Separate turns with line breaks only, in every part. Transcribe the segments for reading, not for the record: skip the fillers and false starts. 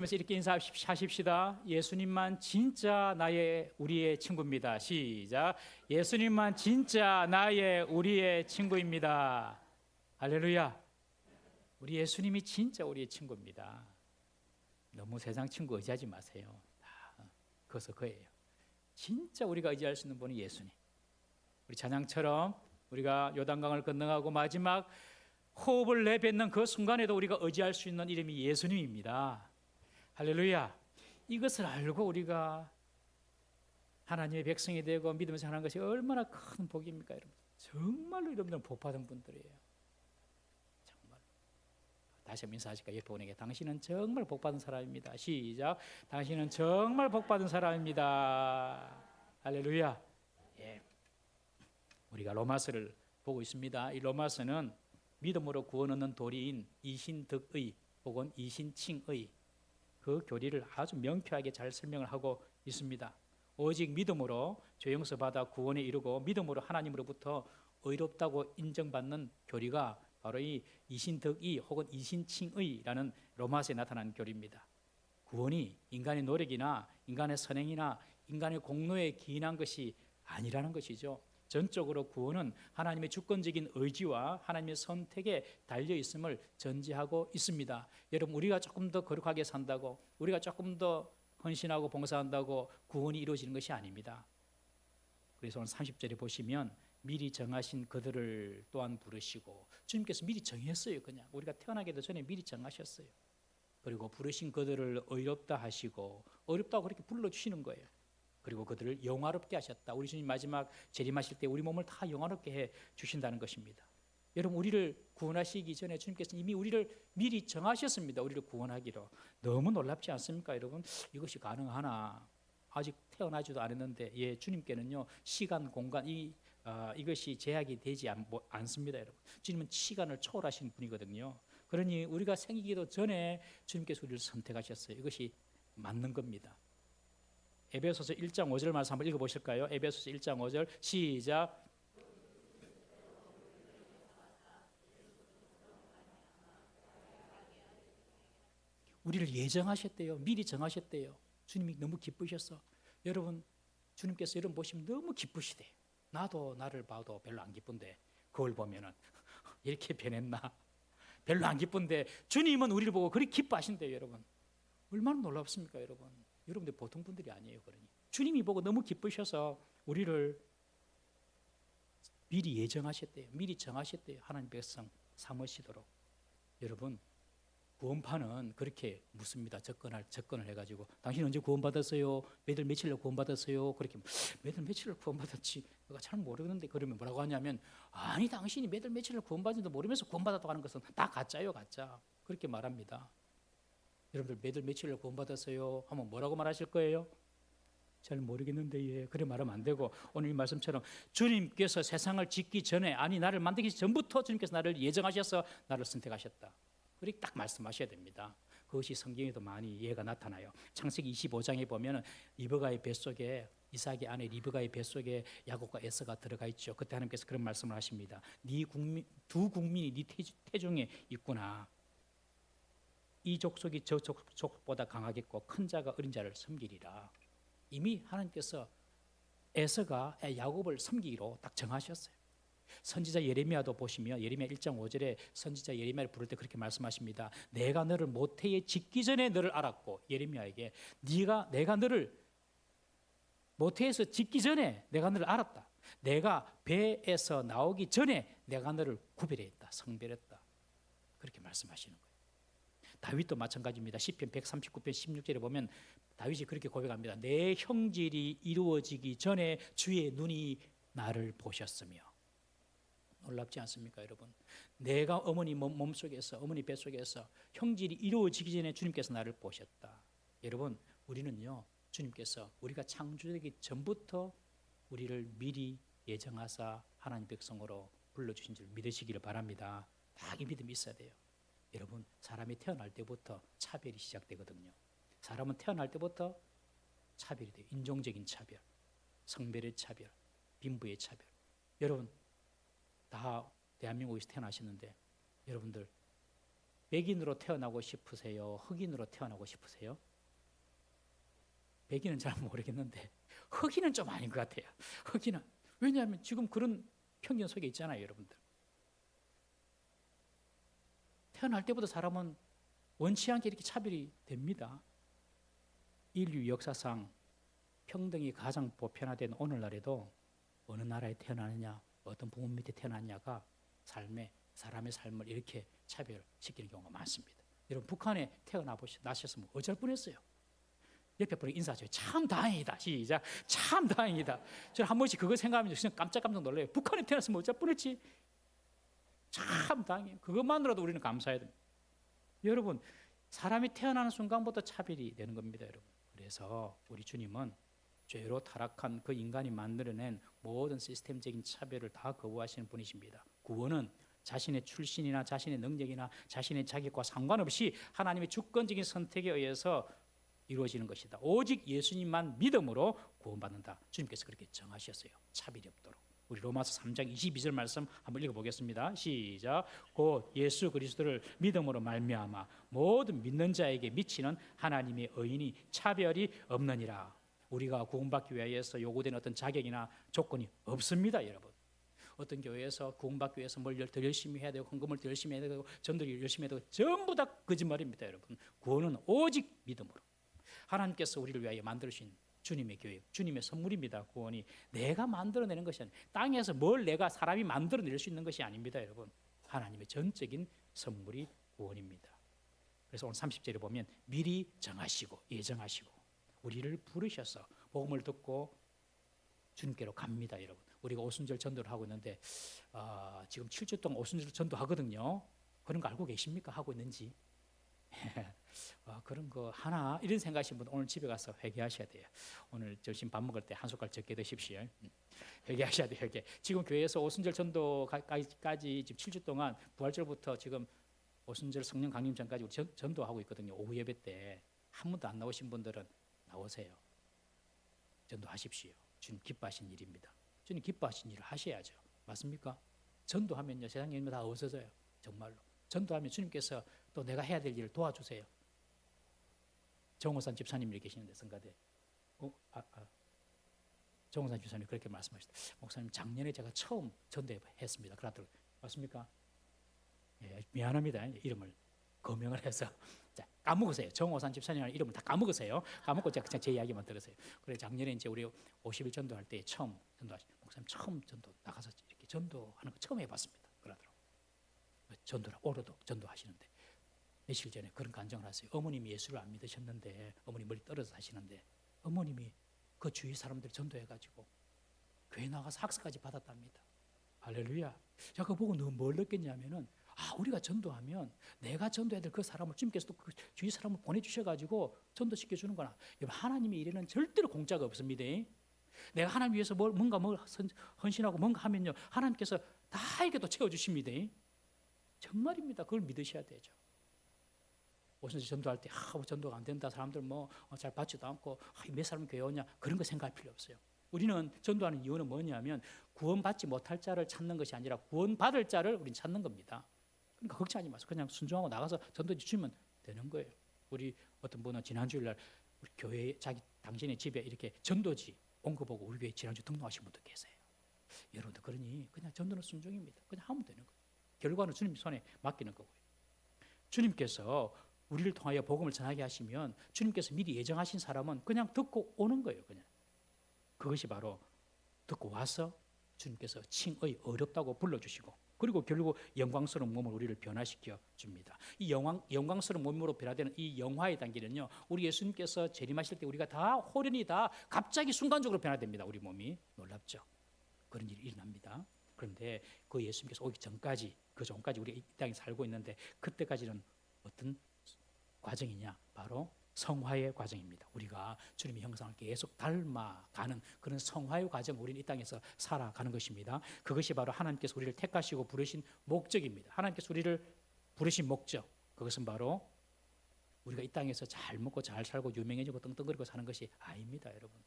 그래서 이렇게 인사하십시다. 예수님만 진짜 우리의 친구입니다. 시작. 예수님만 진짜 우리의 친구입니다. 할렐루야. 우리 예수님이 진짜 우리의 친구입니다. 너무 세상 친구 의지하지 마세요. 그것은 그예요. 진짜 우리가 의지할 수 있는 분은 예수님. 우리 찬양처럼 우리가 요단강을 건너가고 마지막 호흡을 내뱉는 그 순간에도 우리가 의지할 수 있는 이름이 예수님입니다. 할렐루야. 이것을 알고 우리가 하나님의 백성이 되고 믿음을 생활하는 것이 얼마나 큰 복입니까, 여러분? 정말로 여러분들은 복받은 분들이에요. 정말. 다시 한번 인사하실까? 옆에 분에게 당신은 정말 복받은 사람입니다. 시작. 당신은 정말 복받은 사람입니다. 할렐루야. 예. 우리가 로마서를 보고 있습니다. 이 로마서는 믿음으로 구원 얻는 도리인 이신덕의 혹은 이신칭의 그 교리를 아주 명쾌하게 잘 설명을 하고 있습니다. 오직 믿음으로 죄 용서 받아 구원에 이르고 믿음으로 하나님으로부터 의롭다고 인정받는 교리가 바로 이 이신덕의 혹은 이신칭의라는 로마서에 나타난 교리입니다. 구원이 인간의 노력이나 인간의 선행이나 인간의 공로에 기인한 것이 아니라는 것이죠. 전적으로 구원은 하나님의 주권적인 의지와 하나님의 선택에 달려 있음을 전제하고 있습니다. 여러분, 우리가 조금 더 거룩하게 산다고, 우리가 조금 더 헌신하고 봉사한다고 구원이 이루어지는 것이 아닙니다. 그래서 오늘 30절에 보시면 미리 정하신 그들을 또한 부르시고, 주님께서 미리 정했어요. 그냥 우리가 태어나기도 전에 미리 정하셨어요. 그리고 부르신 그들을 의롭다 하시고, 의롭다고 그렇게 불러주시는 거예요. 그리고 그들을 영화롭게 하셨다. 우리 주님 마지막 재림하실 때 우리 몸을 다 영화롭게 해 주신다는 것입니다. 여러분, 우리를 구원하시기 전에 주님께서 이미 우리를 미리 정하셨습니다. 우리를 구원하기로. 너무 놀랍지 않습니까, 여러분? 이것이 가능하나? 아직 태어나지도 않았는데, 예, 주님께는요 시간, 공간 이것이 제약이 되지 않습니다, 여러분. 주님은 시간을 초월하신 분이거든요. 그러니 우리가 생기기도 전에 주님께서 우리를 선택하셨어요. 이것이 맞는 겁니다. 에베소서 1장 5절 말씀 한번 읽어보실까요? 에베소서 1장 5절 시작. 우리를 예정하셨대요. 미리 정하셨대요. 주님이 너무 기쁘셔서. 여러분, 주님께서 여러분 보시면 너무 기쁘시대요. 나도 나를 봐도 별로 안 기쁜데 그걸 보면은 이렇게 변했나? 별로 안 기쁜데 주님은 우리를 보고 그렇게 기뻐하신대요, 여러분. 얼마나 놀랍습니까, 여러분? 여러분들 보통 분들이 아니에요. 그러니 주님이 보고 너무 기쁘셔서 우리를 미리 예정하셨대요. 미리 정하셨대요. 하나님 백성 삼으시도록. 여러분, 구원파는 그렇게 묻습니다. 접근을 해가지고 당신 언제 구원받았어요? 몇월 며칠로 구원받았어요? 그렇게 몇월 며칠로 구원받았지? 내가 잘 모르겠는데. 그러면 뭐라고 하냐면, 아니 당신이 몇월 며칠로 구원받은지도 모르면서 구원받았다고 하는 것은 다 가짜예요, 가짜. 그렇게 말합니다. 여러분들 몇월 며칠로 구원받았어요? 하면 뭐라고 말하실 거예요? 잘 모르겠는데, 예, 그래 말하면 안 되고, 오늘 이 말씀처럼 주님께서 세상을 짓기 전에, 아니 나를 만들기 전부터 주님께서 나를 예정하셔서 나를 선택하셨다. 그렇게 딱 말씀하셔야 됩니다. 그것이 성경에도 많이 이해가 나타나요. 창세기 25장에 보면 리브가의 뱃속에, 이삭의 아내 리브가의 뱃속에 야곱과 에서가 들어가 있죠. 그때 하나님께서 그런 말씀을 하십니다. 두 국민이 네 태중에 있구나. 이 족속이 저 족속보다 강하겠고 큰 자가 어린 자를 섬기리라. 이미 하나님께서 에서가 야곱을 섬기기로 딱 정하셨어요. 선지자 예레미야도 보시면 예레미야 1장 5절에 선지자 예레미야를 부를 때 그렇게 말씀하십니다. 내가 너를 모태에 짓기 전에 너를 알았고, 예레미야에게 내가 너를 모태에서 짓기 전에 내가 너를 알았다. 내가 배에서 나오기 전에 내가 너를 구별했다, 성별했다. 그렇게 말씀하시는 거예요. 다윗도 마찬가지입니다. 시편 139편 16절에 보면 다윗이 그렇게 고백합니다. 내 형질이 이루어지기 전에 주의 눈이 나를 보셨으며. 놀랍지 않습니까, 여러분? 내가 어머니 몸속에서, 어머니 뱃속에서 형질이 이루어지기 전에 주님께서 나를 보셨다. 여러분, 우리는요, 주님께서 우리가 창조되기 전부터 우리를 미리 예정하사 하나님 백성으로 불러주신 줄 믿으시기를 바랍니다. 딱 이 믿음이 있어야 돼요. 여러분, 사람이 태어날 때부터 차별이 시작되거든요. 사람은 태어날 때부터 차별이 돼요. 인종적인 차별, 성별의 차별, 빈부의 차별. 여러분, 다 대한민국에서 태어나셨는데 여러분들 백인으로 태어나고 싶으세요? 흑인으로 태어나고 싶으세요? 백인은 잘 모르겠는데 흑인은 좀 아닌 것 같아요. 흑인은 왜냐하면 지금 그런 편견 속에 있잖아요, 여러분들. 태어날 때부터 사람은 원치 않게 이렇게 차별이 됩니다. 인류 역사상 평등이 가장 보편화된 오늘날에도 어느 나라에 태어나느냐, 어떤 부모 밑에 태어났냐가 사람의 삶을 이렇게 차별시키는 경우가 많습니다. 여러분 북한에 나셨으면 어쩔 뻔했어요. 옆에 분에게 인사하죠. 참 다행이다. 시작. 참 다행이다. 저는 한 번씩 그거 생각하면 그냥 깜짝깜짝 놀라요. 북한에 태어났으면 어쩔 뻔했지. 참 다행이에요. 그것만으로도 우리는 감사해야 됩니다. 여러분, 사람이 태어나는 순간부터 차별이 되는 겁니다, 여러분. 그래서 우리 주님은 죄로 타락한 그 인간이 만들어낸 모든 시스템적인 차별을 다 거부하시는 분이십니다. 구원은 자신의 출신이나 자신의 능력이나 자신의 자격과 상관없이 하나님의 주권적인 선택에 의해서 이루어지는 것이다. 오직 예수님만 믿음으로 구원받는다. 주님께서 그렇게 정하셨어요. 차별이 없도록. 우리 로마서 3장 22절 말씀 한번 읽어보겠습니다. 시작. 곧 예수 그리스도를 믿음으로 말미암아 모든 믿는 자에게 미치는 하나님의 의인이 차별이 없느니라. 우리가 구원받기 위해서 요구되는 어떤 자격이나 조건이 없습니다, 여러분. 어떤 교회에서 구원받기 위해서 뭘 더 열심히 해야 되고 헌금을 더 열심히 해야 되고 전도를 열심히 해야 되고 전부 다 거짓말입니다, 여러분. 구원은 오직 믿음으로. 하나님께서 우리를 위하여 만들으신 주님의 교육, 주님의 선물입니다. 구원이 내가 만들어내는 것이 아니에요. 땅에서 뭘 사람이 만들어낼 수 있는 것이 아닙니다, 여러분. 하나님의 전적인 선물이 구원입니다. 그래서 오늘 30절에 보면 미리 정하시고 예정하시고 우리를 부르셔서 복음을 듣고 주님께로 갑니다, 여러분. 우리가 오순절 전도를 하고 있는데 지금 7주 동안 오순절 전도하거든요. 그런 거 알고 계십니까? 하고 있는지. 그런 거 하나 이런 생각하신 분 오늘 집에 가서 회개하셔야 돼요. 오늘 점심 밥 먹을 때 한 숟갈 적게 드십시오. 회개하셔야 돼요. 회개. 지금 교회에서 오순절 전도까지 지금 7주 동안 부활절부터 지금 오순절 성령 강림 전까지 우리 전도하고 있거든요. 오후 예배 때 한 번도 안 나오신 분들은 나오세요. 전도하십시오. 주님 기뻐하신 일입니다. 주님 기뻐하신 일을 하셔야죠. 맞습니까? 전도하면요 세상에 있는 거 다 없어져요. 정말로. 전도하면 주님께서 또 내가 해야 될 일을 도와주세요. 정호산 집사님이 계시는데 성가대 정호산 집사님이 그렇게 말씀하셨다. 목사님 작년에 제가 처음 전도했습니다. 그러더라고요. 맞습니까? 예, 미안합니다. 이름을 거명을 해서 자, 까먹으세요. 정호산 집사님의 이름을 다 까먹으세요. 까먹고 제가 그냥 제 이야기만 들으세요. 그래 작년에 이제 우리 50일 전도할 때 처음 목사님 처음 전도 나가서 이렇게 전도하는 거 처음 해봤습니다. 그러더라고요. 전도라 오로독 전도하시는데 며칠 전에 그런 간증을 하세요. 어머님이 예수를 안 믿으셨는데 어머니 멀리 떨어져 사시는데 어머님이 그 주위 사람들 전도해가지고 교회 나가서 학습까지 받았답니다. 할렐루야. 제가 그거 보고 너무 뭘 느꼈냐면은 우리가 전도하면 내가 전도해야 될 그 사람을 주님께서 또 그 주위 사람을 보내주셔가지고 전도시켜 주는 거나. 여러분 하나님의 일에는 절대로 공짜가 없습니다. 내가 하나님 위해서 뭔가 헌신하고 뭔가 하면요 하나님께서 다 이렇게 또 채워주십니다. 정말입니다. 그걸 믿으셔야 되죠. 오순절 전도할 때 전도가 안 된다. 사람들 잘 받지도 않고 몇 사람 교회 오냐 그런 거 생각할 필요 없어요. 우리는 전도하는 이유는 뭐냐면 구원받지 못할 자를 찾는 것이 아니라 구원받을 자를 우리는 찾는 겁니다. 그러니까 걱정하지 마세요. 그냥 순종하고 나가서 전도 주시면 되는 거예요. 우리 어떤 분은 지난주일날 우리 교회 당신의 집에 이렇게 전도지 온 거 보고 우리 교회 지난주 등록하신 분도 계세요. 여러분들 그러니 그냥 전도는 순종입니다. 그냥 하면 되는 거예요. 결과는 주님 손에 맡기는 거고요. 주님께서 우리를 통하여 복음을 전하게 하시면 주님께서 미리 예정하신 사람은 그냥 듣고 오는 거예요. 그냥 그것이 바로 듣고 와서 주님께서 칭의 어렵다고 불러주시고 그리고 결국 영광스러운 몸을 우리를 변화시켜 줍니다. 이 영광스러운 몸으로 변화되는 이 영화의 단계는요 우리 예수님께서 재림하실 때 우리가 다 호련히 다 갑자기 순간적으로 변화됩니다. 우리 몸이 놀랍죠. 그런 일이 일어납니다. 그런데 그 예수님께서 오기 전까지 그 전까지 우리가 이 땅에 살고 있는데 그때까지는 어떤 과정이냐 바로 성화의 과정입니다. 우리가 주님의 형상을 계속 닮아가는 그런 성화의 과정 우리는 이 땅에서 살아가는 것입니다. 그것이 바로 하나님께서 우리를 택하시고 부르신 목적입니다. 하나님께서 우리를 부르신 목적 그것은 바로 우리가 이 땅에서 잘 먹고 잘 살고 유명해지고 떵떵거리고 사는 것이 아닙니다. 여러분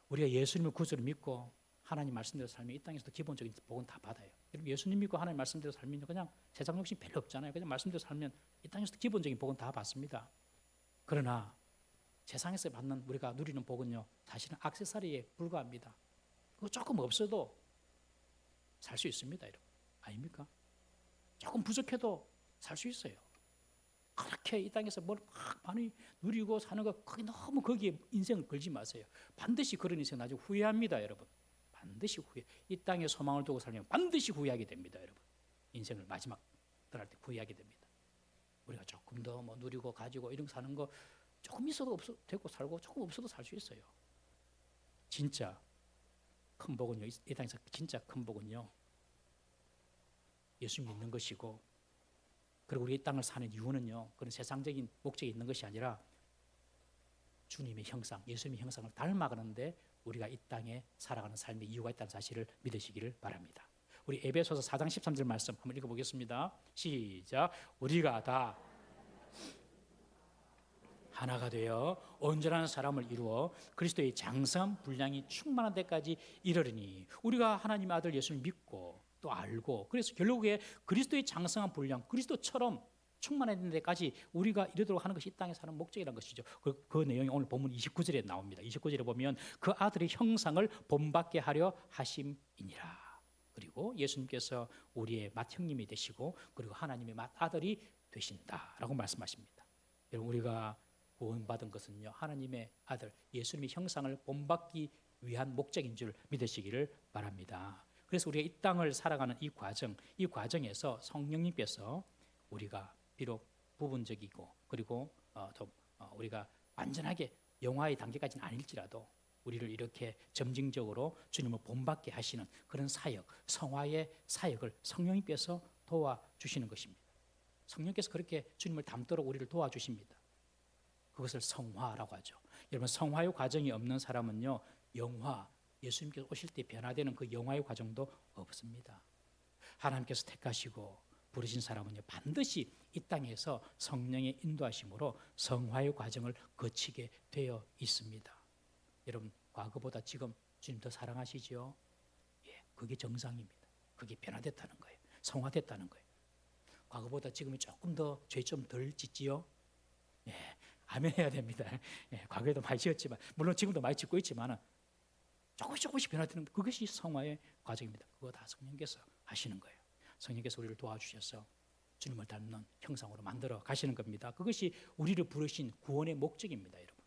우리가 예수님을 구주로 믿고 하나님 말씀대로 살면 이 땅에서도 기본적인 복은 다 받아요. 여러분 예수님 믿고 하나님 말씀대로 살면 그냥 세상 욕심 별로 없잖아요. 그냥 말씀대로 살면 이 땅에서도 기본적인 복은 다 받습니다. 그러나 세상에서 받는 우리가 누리는 복은요 사실은 액세서리에 불과합니다. 그거 조금 없어도 살 수 있습니다, 여러분. 아닙니까? 조금 부족해도 살 수 있어요. 그렇게 이 땅에서 뭘 막 많이 누리고 사는 거 너무 거기에 인생을 걸지 마세요. 반드시 그런 인생 나중에 후회합니다, 여러분. 반드시 후회. 이 땅에 소망을 두고 살면 반드시 후회하게 됩니다, 여러분. 인생을 마지막 들어갈 때 후회하게 됩니다. 우리가 조금 더 뭐 누리고 가지고 이런 거 사는 거 조금 있어도 없어도 되고 살고 조금 없어도 살 수 있어요. 진짜 큰 복은요, 이 땅에서 진짜 큰 복은요 예수 믿는 것이고, 그리고 우리 이 땅을 사는 이유는요 그런 세상적인 목적이 있는 것이 아니라 주님의 형상, 예수님의 형상을 닮아가는데 우리가 이 땅에 살아가는 삶의 이유가 있다는 사실을 믿으시기를 바랍니다. 우리 에베소서 4장 13절 말씀 한번 읽어보겠습니다. 시작. 우리가 다 하나가 되어 온전한 사람을 이루어 그리스도의 장성한 분량이 충만한 데까지 이르리니, 우리가 하나님의 아들 예수를 믿고 또 알고, 그래서 결국에 그리스도의 장성한 분량, 그리스도처럼 충만한 데까지 우리가 이르도록 하는 것이 이 땅에 사는 목적이라는 것이죠. 그 내용이 오늘 본문 29절에 나옵니다. 29절에 보면 그 아들의 형상을 본받게 하려 하심이니라. 그리고 예수님께서 우리의 맏형님이 되시고 그리고 하나님의 맏아들이 되신다라고 말씀하십니다. 여러분, 우리가 구원받은 것은요 하나님의 아들 예수님의 형상을 본받기 위한 목적인 줄 믿으시기를 바랍니다. 그래서 우리가 이 땅을 살아가는 이 과정에서 성령님께서 우리가 비록 부분적이고 그리고 우리가 완전하게 영화의 단계까지는 아닐지라도 우리를 이렇게 점진적으로 주님을 본받게 하시는 그런 사역, 성화의 사역을 성령님께서 도와주시는 것입니다. 성령께서 그렇게 주님을 닮도록 우리를 도와주십니다. 그것을 성화라고 하죠. 여러분, 성화의 과정이 없는 사람은요 영화, 예수님께서 오실 때 변화되는 그 영화의 과정도 없습니다. 하나님께서 택하시고 부르신 사람은요 반드시 이 땅에서 성령의 인도하심으로 성화의 과정을 거치게 되어 있습니다. 여러분, 과거보다 지금 주님 더 사랑하시죠? 예, 그게 정상입니다. 그게 변화됐다는 거예요. 성화됐다는 거예요. 과거보다 지금이 조금 더 죄 좀 덜 짓지요? 예, 아멘 해야 됩니다. 예, 과거에도 많이 지었지만, 물론 지금도 많이 짓고 있지만 조금씩 변화되는 그것이 성화의 과정입니다. 그거 다 성령께서 하시는 거예요. 성령께서 우리를 도와주셔서 주님을 닮는 형상으로 만들어 가시는 겁니다. 그것이 우리를 부르신 구원의 목적입니다, 여러분.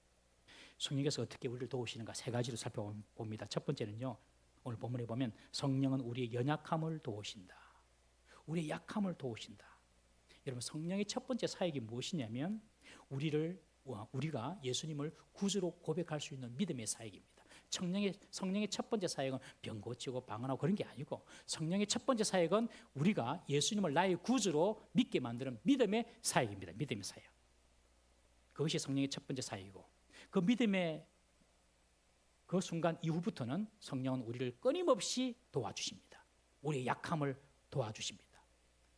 성령께서 어떻게 우리를 도우시는가 세 가지로 살펴봅니다. 첫 번째는요, 오늘 본문에 보면 성령은 우리의 연약함을 도우신다. 우리의 약함을 도우신다. 여러분, 성령의 첫 번째 사역이 무엇이냐면 우리가 예수님을 구주로 고백할 수 있는 믿음의 사역입니다. 성령의 첫 번째 사역은 병 고치고 방언하고 그런 게 아니고, 성령의 첫 번째 사역은 우리가 예수님을 나의 구주로 믿게 만드는 믿음의 사역입니다. 믿음의 사역. 그것이 성령의 첫 번째 사역이고, 그 믿음의 그 순간 이후부터는 성령은 우리를 끊임없이 도와주십니다. 우리의 약함을 도와주십니다.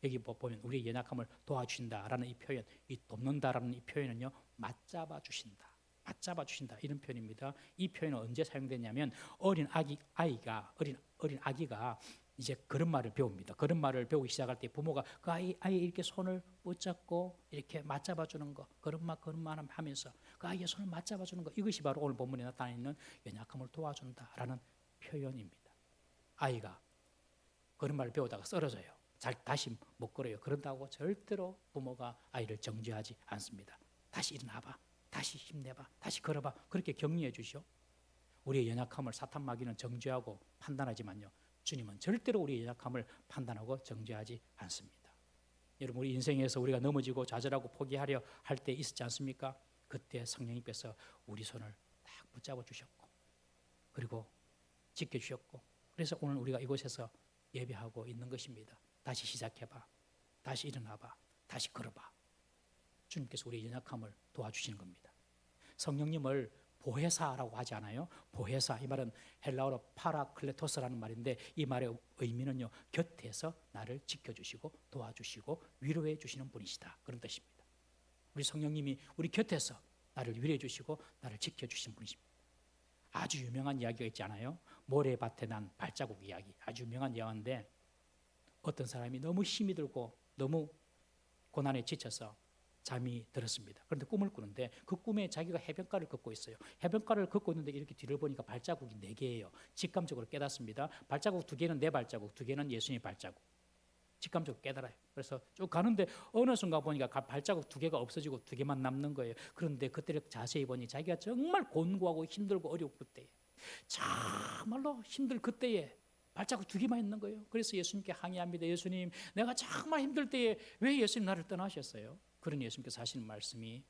여기 보면 우리의 연약함을 도와주신다라는 이 표현, 이 돕는다라는 이 표현은요 맞잡아 주신다 이런 표현입니다. 이 표현은 언제 사용되냐면 어린 아기가 이제 걸음마를 배웁니다. 걸음마를 배우기 시작할 때 부모가 그 아이 이렇게 손을 붙잡고 이렇게 맞잡아 주는 거, 걸음마 하면서 그 아이의 손을 맞잡아 주는 거, 이것이 바로 오늘 본문에 나타나 있는 연약함을 도와준다라는 표현입니다. 아이가 걸음마를 배우다가 쓰러져요. 다시 못 걸어요. 그런다고 절대로 부모가 아이를 정죄하지 않습니다. 다시 일어나봐, 다시 힘내봐, 다시 걸어봐, 그렇게 격려해 주시오. 우리의 연약함을 사탄 마귀는 정죄하고 판단하지만요 주님은 절대로 우리의 연약함을 판단하고 정죄하지 않습니다. 여러분, 우리 인생에서 우리가 넘어지고 좌절하고 포기하려 할 때 있었지 않습니까? 그때 성령님께서 우리 손을 딱 붙잡아 주셨고 그리고 지켜주셨고, 그래서 오늘 우리가 이곳에서 예배하고 있는 것입니다. 다시 시작해봐, 다시 일어나봐, 다시 걸어봐. 주님께서 우리의 연약함을 도와주시는 겁니다. 성령님을 보혜사라고 하지 않아요? 보혜사, 이 말은 헬라어로 파라클레토스라는 말인데 이 말의 의미는요 곁에서 나를 지켜주시고 도와주시고 위로해 주시는 분이시다, 그런 뜻입니다. 우리 성령님이 우리 곁에서 나를 위로해 주시고 나를 지켜주시는 분이십니다. 아주 유명한 이야기가 있지 않아요? 모래밭에 난 발자국 이야기, 아주 유명한 영화인데 어떤 사람이 너무 힘이 들고 너무 고난에 지쳐서 잠이 들었습니다. 그런데 꿈을 꾸는데 그 꿈에 자기가 해변가를 걷고 있어요. 해변가를 걷고 있는데 이렇게 뒤를 보니까 발자국이 4개예요. 직감적으로 깨닫습니다. 발자국 2개는 내 발자국, 2개는 예수님의 발자국. 직감적으로 깨달아요. 그래서 쭉 가는데 어느 순간 보니까 발자국 2개가 없어지고 2개만 남는 거예요. 그런데 그때를 자세히 보니 자기가 정말 곤고하고 힘들고 어려운 그때에, 정말로 힘들 그때에 발자국 2개만 있는 거예요. 그래서 예수님께 항의합니다. 예수님, 내가 정말 힘들 때에 왜 예수님 나를 떠나셨어요? 그런 예수님께서 하시는 말씀이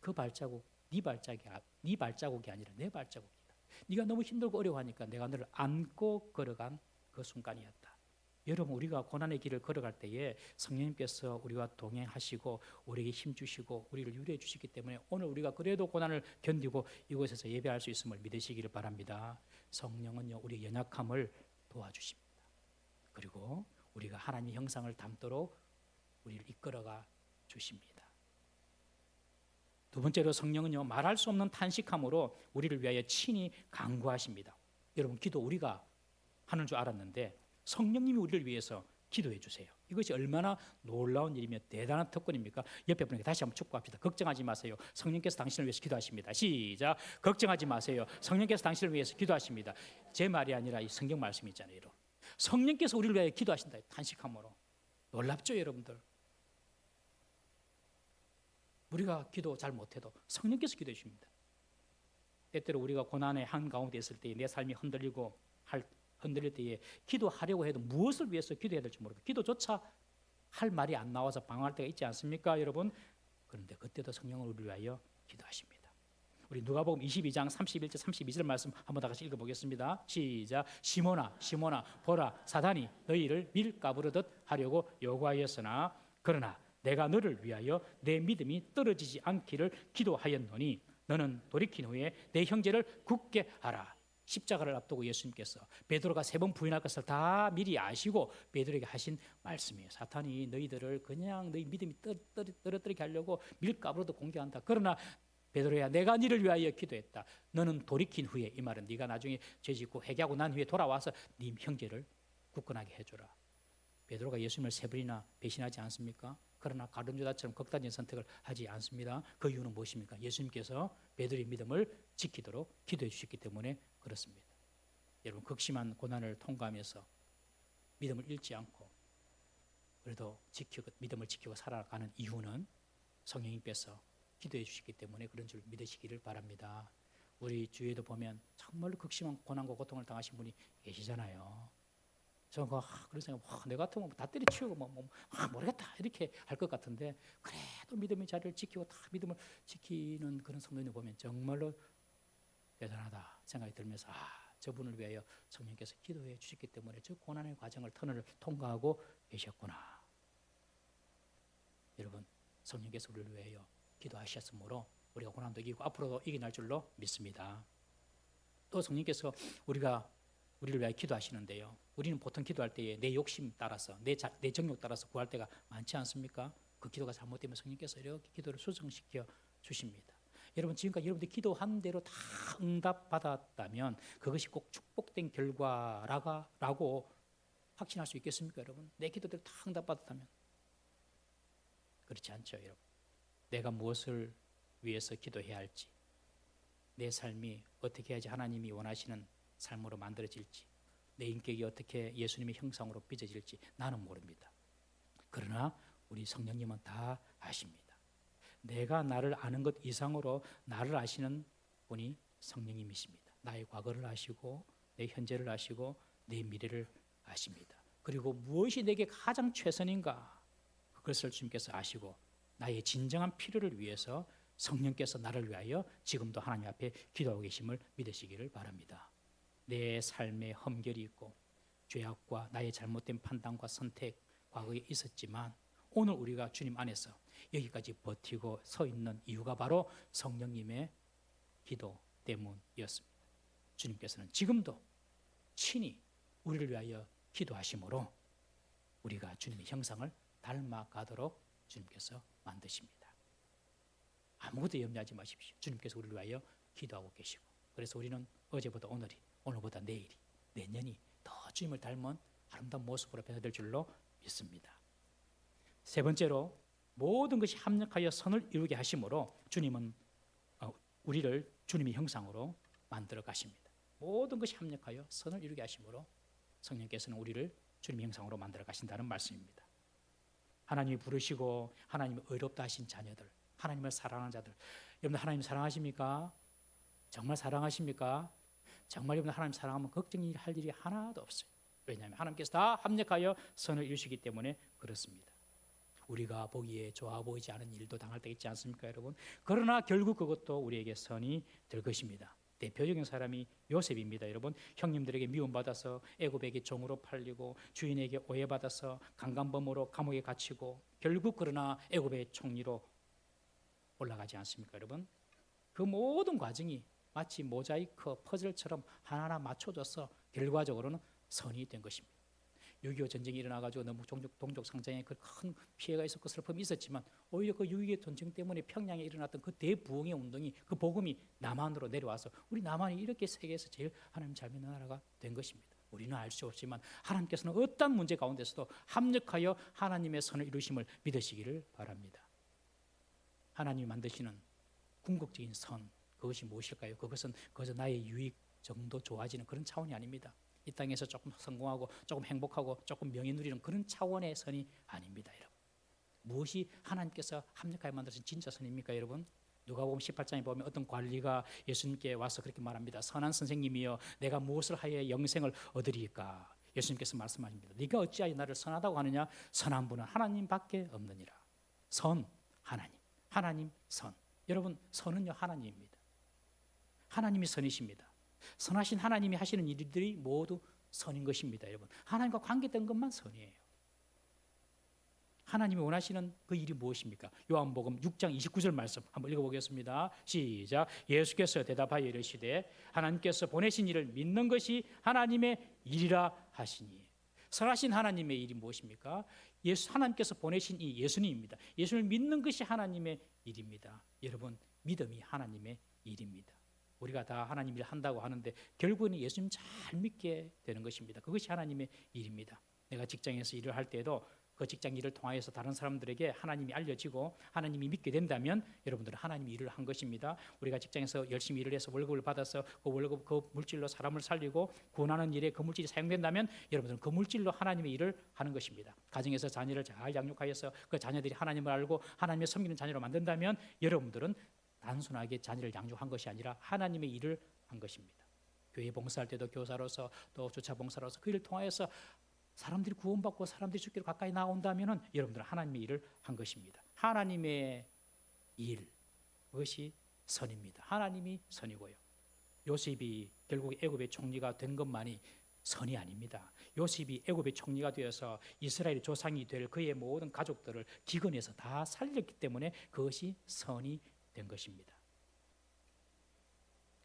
그 발자국, 네 발자국이 아니라 내 발자국이다. 네가 너무 힘들고 어려워하니까 내가 너를 안고 걸어간 그 순간이었다. 여러분, 우리가 고난의 길을 걸어갈 때에 성령님께서 우리와 동행하시고 우리에게 힘주시고 우리를 유리해 주시기 때문에 오늘 우리가 그래도 고난을 견디고 이곳에서 예배할 수 있음을 믿으시기를 바랍니다. 성령은요, 우리의 연약함을 도와주십니다. 그리고 우리가 하나님의 형상을 담도록 우리를 이끌어가 주십니다. 두 번째로 성령은요, 말할 수 없는 탄식함으로 우리를 위하여 친히 간구하십니다. 여러분, 기도 우리가 하는 줄 알았는데 성령님이 우리를 위해서 기도해 주세요. 이것이 얼마나 놀라운 일이며 대단한 특권입니까? 옆에 분에게 다시 한번 축복합시다. 걱정하지 마세요. 성령께서 당신을 위해서 기도하십니다. 시작. 걱정하지 마세요. 성령께서 당신을 위해서 기도하십니다. 제 말이 아니라 이 성경 말씀이 있잖아요. 여러분. 성령께서 우리를 위하여 기도하신다. 탄식함으로. 놀랍죠, 여러분들? 우리가 기도 잘 못해도 성령께서 기도해 주십니다. 때때로 우리가 고난의 한가운데 있을 때 내 삶이 흔들릴 때에 기도하려고 해도 무엇을 위해서 기도해야 될지 모르고 기도조차 할 말이 안 나와서 방황할 때가 있지 않습니까, 여러분? 그런데 그때도 성령은 우리를 위하여 기도하십니다. 우리 누가복음 22장 31절 32절 말씀 한번 다 같이 읽어보겠습니다. 시작. 시몬아 시몬아 보라, 사단이 너희를 밀가부르듯 하려고 요구하였으나 그러나 내가 너를 위하여 내 믿음이 떨어지지 않기를 기도하였노니 너는 돌이킨 후에 내 형제를 굳게 하라. 십자가를 앞두고 예수님께서 베드로가 3번 부인할 것을 다 미리 아시고 베드로에게 하신 말씀이에요. 사탄이 너희들을 그냥 너희 믿음이 떨어뜨리게 하려고 밀가부르듯 공격한다. 그러나 베드로야, 내가 너를 위하여 기도했다. 너는 돌이킨 후에, 이 말은 네가 나중에 죄짓고 회개하고 난 후에 돌아와서 네 형제를 굳건하게 해주라. 베드로가 예수님을 3번이나 배신하지 않습니까? 그러나 가룟유다처럼 극단적인 선택을 하지 않습니다. 그 이유는 무엇입니까? 예수님께서 베드로의 믿음을 지키도록 기도해 주셨기 때문에 그렇습니다. 여러분, 극심한 고난을 통과하면서 믿음을 잃지 않고 그래도 믿음을 지키고 살아가는 이유는 성령님께서 기도해 주셨기 때문에 그런 줄 믿으시기를 바랍니다. 우리 주위에도 보면 정말로 극심한 고난과 고통을 당하신 분이 계시잖아요. 저는 그런 생각, 내 같으면 다 때려치우고 모르겠다 이렇게 할 것 같은데 그래도 믿음의 자리를 지키고 다 믿음을 지키는 그런 성도님을 보면 정말로 대단하다 생각이 들면서 저분을 위하여 성령께서 기도해 주셨기 때문에 저 고난의 터널을 통과하고 계셨구나. 여러분, 성령께서 우리를 위하여 기도하셨으므로 우리가 고난도 이기고 앞으로도 이겨낼 줄로 믿습니다. 또 성령께서 우리를 위하여 기도하시는데요. 우리는 보통 기도할 때에 내 욕심 따라서 내 정욕 따라서 구할 때가 많지 않습니까? 그 기도가 잘못되면 성령께서 이렇게 기도를 수정시켜 주십니다. 여러분, 지금까지 여러분들이 기도한 대로 다 응답받았다면 그것이 꼭 축복된 결과라고 확신할 수 있겠습니까, 여러분? 내 기도대로 다 응답받았다면 그렇지 않죠, 여러분. 내가 무엇을 위해서 기도해야 할지, 내 삶이 어떻게 해야지 하나님이 원하시는 삶으로 만들어질지, 내 인격이 어떻게 예수님의 형상으로 빚어질지 나는 모릅니다. 그러나 우리 성령님은 다 아십니다. 내가 나를 아는 것 이상으로 나를 아시는 분이 성령님이십니다. 나의 과거를 아시고 내 현재를 아시고 내 미래를 아십니다. 그리고 무엇이 내게 가장 최선인가 그것을 주님께서 아시고 나의 진정한 필요를 위해서 성령께서 나를 위하여 지금도 하나님 앞에 기도하고 계심을 믿으시기를 바랍니다. 내 삶에 험결이 있고 죄악과 나의 잘못된 판단과 선택 과거에 있었지만 오늘 우리가 주님 안에서 여기까지 버티고 서 있는 이유가 바로 성령님의 기도 때문이었습니다. 주님께서는 지금도 친히 우리를 위하여 기도하심으로 우리가 주님의 형상을 닮아가도록 주님께서 만드십니다. 아무것도 염려하지 마십시오. 주님께서 우리를 위하여 기도하고 계시고 그래서 우리는 어제보다 오늘이, 오늘보다 내일이 내년이 더 주님을 닮은 아름다운 모습으로 변화될 줄로 믿습니다. 세 번째로 모든 것이 합력하여 선을 이루게 하심으로 주님은 우리를 주님의 형상으로 만들어 가십니다. 모든 것이 합력하여 선을 이루게 하심으로 성령께서는 우리를 주님의 형상으로 만들어 가신다는 말씀입니다. 하나님이 부르시고 하나님이 의롭다 하신 자녀들, 하나님을 사랑하는 자들, 여러분 하나님 사랑하십니까? 정말 사랑하십니까? 정말 여러분 하나님 사랑하면 걱정할 일이 하나도 없어요. 왜냐하면 하나님께서 다 합력하여 선을 이루시기 때문에 그렇습니다. 우리가 보기에 좋아 보이지 않은 일도 당할 때 있지 않습니까, 여러분? 그러나 결국 그것도 우리에게 선이 될 것입니다. 대표적인 사람이 요셉입니다, 여러분. 형님들에게 미움받아서 애굽에게 종으로 팔리고 주인에게 오해받아서 강간범으로 감옥에 갇히고 결국 그러나 애굽의 총리로 올라가지 않습니까, 여러분? 그 모든 과정이 마치 모자이크 퍼즐처럼 하나하나 맞춰져서 결과적으로는 선이 된 것입니다. 6.25 전쟁이 일어나가지고 너무 동족 상장에 큰 피해가 있었고 슬픔이 있었지만 오히려 그 6.25 전쟁 때문에 평양에 일어났던 그 대부흥의 운동이 그 복음이 남한으로 내려와서 우리 남한이 이렇게 세계에서 제일 하나님 잘 믿는 나라가 된 것입니다. 우리는 알 수 없지만 하나님께서는 어떤 문제 가운데서도 합력하여 하나님의 선을 이루심을 믿으시기를 바랍니다. 하나님이 만드시는 궁극적인 선, 그것이 무엇일까요? 그것은 그저 나의 유익 정도 좋아지는 그런 차원이 아닙니다. 이 땅에서 조금 성공하고 조금 행복하고 조금 명예 누리는 그런 차원의 선이 아닙니다, 여러분. 무엇이 하나님께서 합력하여 만드신 진짜 선입니까, 여러분? 누가복음 18장에 보면 어떤 관리가 예수님께 와서 그렇게 말합니다. 선한 선생님이여, 내가 무엇을 하여 영생을 얻으리까? 예수님께서 말씀하십니다. 네가 어찌하여 나를 선하다고 하느냐? 선한 분은 하나님밖에 없느니라. 선, 하나님, 하나님, 선. 여러분, 선은요 하나님입니다. 하나님이 선이십니다. 선하신 하나님이 하시는 일들이 모두 선인 것입니다, 여러분. 하나님과 관계된 것만 선이에요. 하나님이 원하시는 그 일이 무엇입니까? 요한복음 6장 29절 말씀 한번 읽어보겠습니다. 시작. 예수께서 대답하여 이르시되 하나님께서 보내신 이를 믿는 것이 하나님의 일이라 하시니. 선하신 하나님의 일이 무엇입니까? 하나님께서 보내신 이 예수님입니다. 예수를 믿는 것이 하나님의 일입니다. 여러분, 믿음이 하나님의 일입니다. 우리가 다 하나님 일 한다고 하는데 결국은 예수님 잘 믿게 되는 것입니다. 그것이 하나님의 일입니다. 내가 직장에서 일을 할 때에도 그 직장 일을 통하여서 다른 사람들에게 하나님이 알려지고 하나님이 믿게 된다면 여러분들은 하나님이 일을 한 것입니다. 우리가 직장에서 열심히 일을 해서 월급을 받아서 그 월급, 그 물질로 사람을 살리고 구원하는 일에 그 물질이 사용된다면 여러분들은 그 물질로 하나님의 일을 하는 것입니다. 가정에서 자녀를 잘 양육하여서 그 자녀들이 하나님을 알고 하나님의 섬기는 자녀로 만든다면 여러분들은 단순하게 자녀를 양육한 것이 아니라 하나님의 일을 한 것입니다. 교회 봉사할 때도 교사로서 또 주차 봉사로서 그 일을 통하여서 사람들이 구원받고 사람들이 주께로 가까이 나온다면 여러분들은 하나님의 일을 한 것입니다. 하나님의 일, 그것이 선입니다. 하나님이 선이고요. 요셉이 결국 애굽의 총리가 된 것만이 선이 아닙니다. 요셉이 애굽의 총리가 되어서 이스라엘의 조상이 될 그의 모든 가족들을 기근에서 다 살렸기 때문에 그것이 선이 된 것입니다.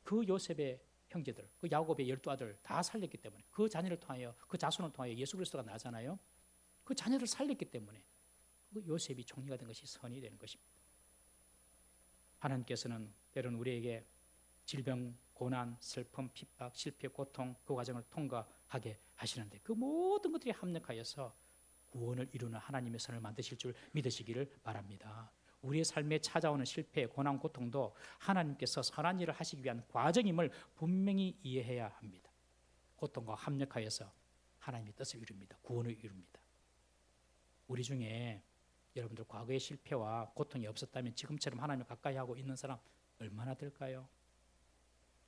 그 요셉의 형제들, 그 야곱의 12아들 다 살렸기 때문에 그 자녀를 통하여 그 자손을 통하여 예수 그리스도가 나잖아요. 그 자녀를 살렸기 때문에 그 요셉이 총리가 된 것이 선이 되는 것입니다. 하나님께서는 때로는 우리에게 질병, 고난, 슬픔, 핍박, 실패, 고통 그 과정을 통과하게 하시는데 그 모든 것들이 합력하여서 구원을 이루는 하나님의 선을 만드실 줄 믿으시기를 바랍니다. 우리의 삶에 찾아오는 실패, 고난, 고통도 하나님께서 선한 일을 하시기 위한 과정임을 분명히 이해해야 합니다. 고통과 합력하여서 하나님의 뜻을 이룹니다. 구원을 이룹니다. 우리 중에 여러분들 과거의 실패와 고통이 없었다면 지금처럼 하나님을 가까이 하고 있는 사람 얼마나 될까요?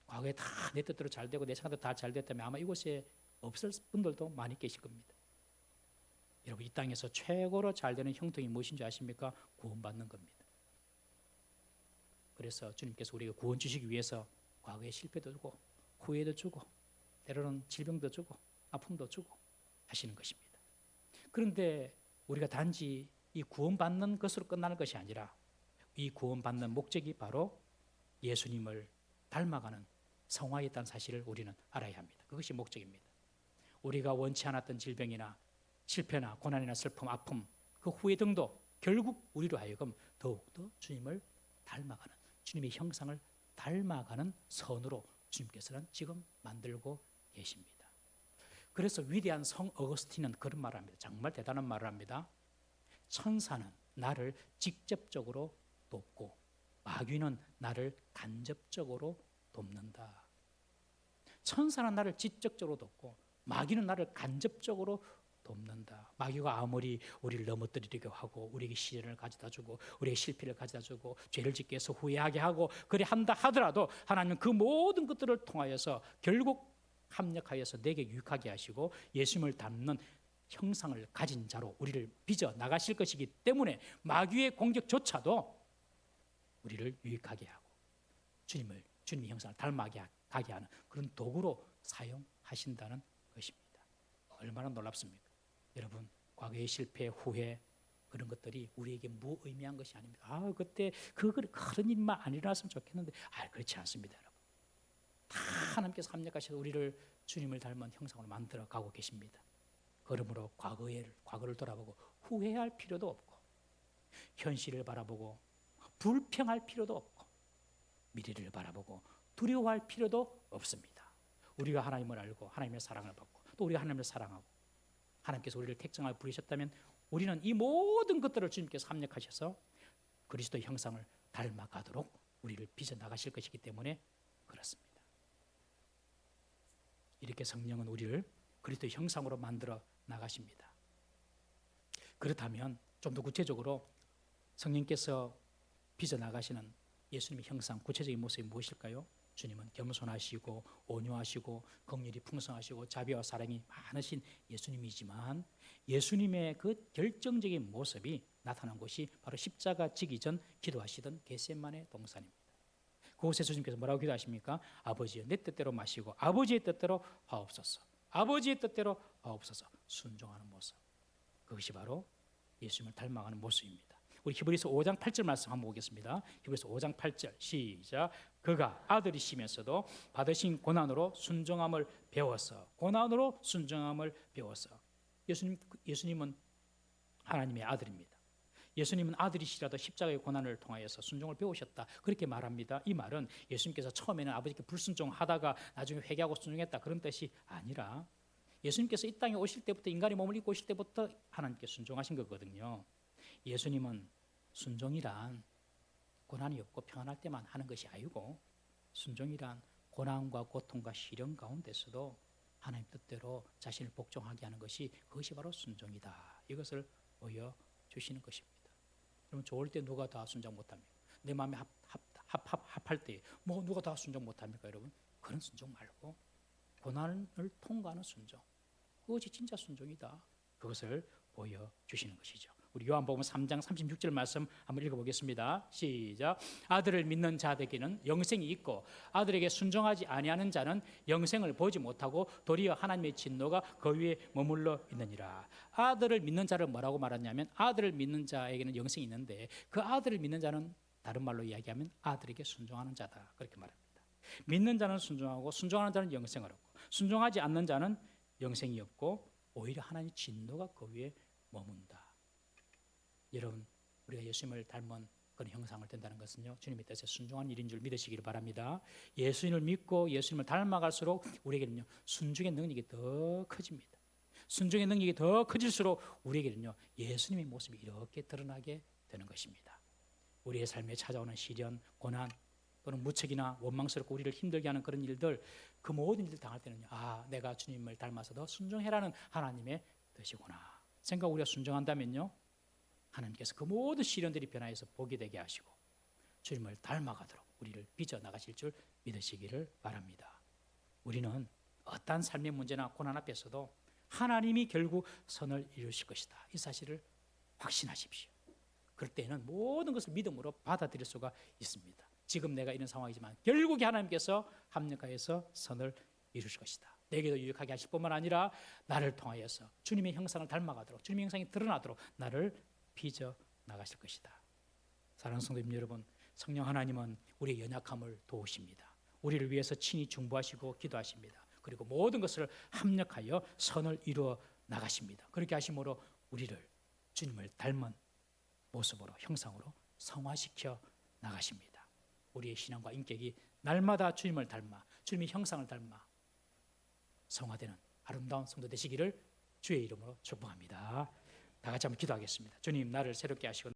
과거에 다 내 뜻대로 잘 되고 내 생각대로 다 잘 됐다면 아마 이곳에 없을 분들도 많이 계실 겁니다. 여러분, 이 땅에서 최고로 잘 되는 형통이 무엇인지 아십니까? 구원받는 겁니다. 그래서 주님께서 우리에게 구원 주시기 위해서 과거의 실패도 주고 후회도 주고 때로는 질병도 주고 아픔도 주고 하시는 것입니다. 그런데 우리가 단지 이 구원받는 것으로 끝나는 것이 아니라 이 구원받는 목적이 바로 예수님을 닮아가는 성화에 있다는 사실을 우리는 알아야 합니다. 그것이 목적입니다. 우리가 원치 않았던 질병이나 실패나 고난이나 슬픔, 아픔, 그 후회 등도 결국 우리로 하여금 더욱더 주님을 닮아가는, 주님의 형상을 닮아가는 선으로 주님께서는 지금 만들고 계십니다. 그래서 위대한 성 어거스틴은 그런 말을 합니다. 정말 대단한 말을 합니다. 천사는 나를 직접적으로 돕고 마귀는 나를 간접적으로 돕는다. 천사는 나를 직접적으로 돕고 마귀는 나를 간접적으로 돕는다. 마귀가 아무리 우리를 넘어뜨리려고 하고 우리에게 시련을 가져다 주고 우리에게 실패를 가져다 주고 죄를 짓게 해서 후회하게 하고 그래 한다 하더라도 하나님은 그 모든 것들을 통하여서 결국 합력하여서 내게 유익하게 하시고 예수님을 닮는 형상을 가진 자로 우리를 빚어 나가실 것이기 때문에 마귀의 공격조차도 우리를 유익하게 하고 주님의 형상을 닮아가게 하는 그런 도구로 사용하신다는 것입니다. 얼마나 놀랍습니까? 여러분, 과거의 실패, 후회 그런 것들이 우리에게 무의미한 것이 아닙니다. 그때 그런 일만 안 일어났으면 좋겠는데 그렇지 않습니다, 여러분. 다 하나님께서 합력하셔서 우리를 주님을 닮은 형상으로 만들어 가고 계십니다. 그러므로 과거를 돌아보고 후회할 필요도 없고 현실을 바라보고 불평할 필요도 없고 미래를 바라보고 두려워할 필요도 없습니다. 우리가 하나님을 알고 하나님의 사랑을 받고 또 우리가 하나님을 사랑하고 하나님께서 우리를 택정하여 부르셨다면 우리는 이 모든 것들을 주님께서 합력하셔서 그리스도의 형상을 닮아가도록 우리를 빚어나가실 것이기 때문에 그렇습니다. 이렇게 성령은 우리를 그리스도의 형상으로 만들어 나가십니다. 그렇다면 좀 더 구체적으로 성령께서 빚어나가시는 예수님의 형상, 구체적인 모습이 무엇일까요? 주님은 겸손하시고 온유하시고 긍휼이 풍성하시고 자비와 사랑이 많으신 예수님이지만 예수님의 그 결정적인 모습이 나타난 곳이 바로 십자가 지기 전 기도하시던 겟세마네 동산입니다. 그곳에서 주님께서 뭐라고 기도하십니까? 아버지여 내 뜻대로 마시고 아버지의 뜻대로 하옵소서. 아버지의 뜻대로 하옵소서. 순종하는 모습. 그것이 바로 예수님을 닮아가는 모습입니다. 우리 히브리서 5장 8절 말씀 한번 보겠습니다. 히브리서 5장 8절 시작. 그가 아들이시면서도 받으신 고난으로 순종함을 배워서 고난으로 순종함을 배워서 예수님은 하나님의 아들입니다. 예수님은 아들이시라도 십자가의 고난을 통하여서 순종을 배우셨다. 그렇게 말합니다. 이 말은 예수님께서 처음에는 아버지께 불순종하다가 나중에 회개하고 순종했다. 그런 뜻이 아니라 예수님께서 이 땅에 오실 때부터 인간의 몸을 입고 오실 때부터 하나님께 순종하신 거거든요. 예수님은 순종이란 고난이 없고 평안할 때만 하는 것이 아니고 순종이란 고난과 고통과 시련 가운데서도 하나님 뜻대로 자신을 복종하게 하는 그것이 바로 순종이다. 이것을 보여주시는 것입니다. 여러분 좋을 때 누가 다 순종 못합니까? 내 마음에 합할 때 뭐 누가 다 순종 못합니까? 여러분 그런 순종 말고 고난을 통과하는 순종, 그것이 진짜 순종이다. 그것을 보여주시는 것이죠. 우리 요한복음 3장 36절 말씀 한번 읽어보겠습니다. 시작. 아들을 믿는 자에게는 영생이 있고 아들에게 순종하지 아니하는 자는 영생을 보지 못하고 도리어 하나님의 진노가 그 위에 머물러 있느니라. 아들을 믿는 자를 뭐라고 말하냐면 아들을 믿는 자에게는 영생이 있는데 그 아들을 믿는 자는 다른 말로 이야기하면 아들에게 순종하는 자다. 그렇게 말합니다. 믿는 자는 순종하고 순종하는 자는 영생을 얻고 순종하지 않는 자는 영생이 없고 오히려 하나님의 진노가 그 위에 머문다. 여러분 우리가 예수님을 닮은 그런 형상을 된다는 것은요 주님의 뜻에 순종한 일인 줄 믿으시기를 바랍니다. 예수님을 믿고 예수님을 닮아갈수록 우리에게는요 순종의 능력이 더 커집니다. 순종의 능력이 더 커질수록 우리에게는요 예수님의 모습이 이렇게 드러나게 되는 것입니다. 우리의 삶에 찾아오는 시련, 고난 또는 무척이나 원망스럽고 우리를 힘들게 하는 그런 일들, 그 모든 일을 당할 때는요 내가 주님을 닮아서 더 순종해라는 하나님의 뜻이구나 생각 우리가 순종한다면요 하나님께서 그 모든 시련들이 변화해서 복이 되게 하시고 주님을 닮아가도록 우리를 빚어나가실 줄 믿으시기를 바랍니다. 우리는 어떠한 삶의 문제나 고난 앞에서도 하나님이 결국 선을 이루실 것이다. 이 사실을 확신하십시오. 그럴 때는 모든 것을 믿음으로 받아들일 수가 있습니다. 지금 내가 이런 상황이지만 결국에 하나님께서 합력하여서 선을 이루실 것이다. 내게도 유익하게 하실 뿐만 아니라 나를 통하여서 주님의 형상을 닮아가도록 주님의 형상이 드러나도록 나를 빚어 나가실 것이다. 사랑하는 성도님 여러분, 성령 하나님은 우리의 연약함을 도우십니다. 우리를 위해서 친히 중보하시고 기도하십니다. 그리고 모든 것을 합력하여 선을 이루어 나가십니다. 그렇게 하심으로 우리를 주님을 닮은 모습으로 형상으로 성화시켜 나가십니다. 우리의 신앙과 인격이 날마다 주님을 닮아 주님의 형상을 닮아 성화되는 아름다운 성도 되시기를 주의 이름으로 축복합니다. 다 같이 한번 기도하겠습니다. 주님, 나를 새롭게 하시고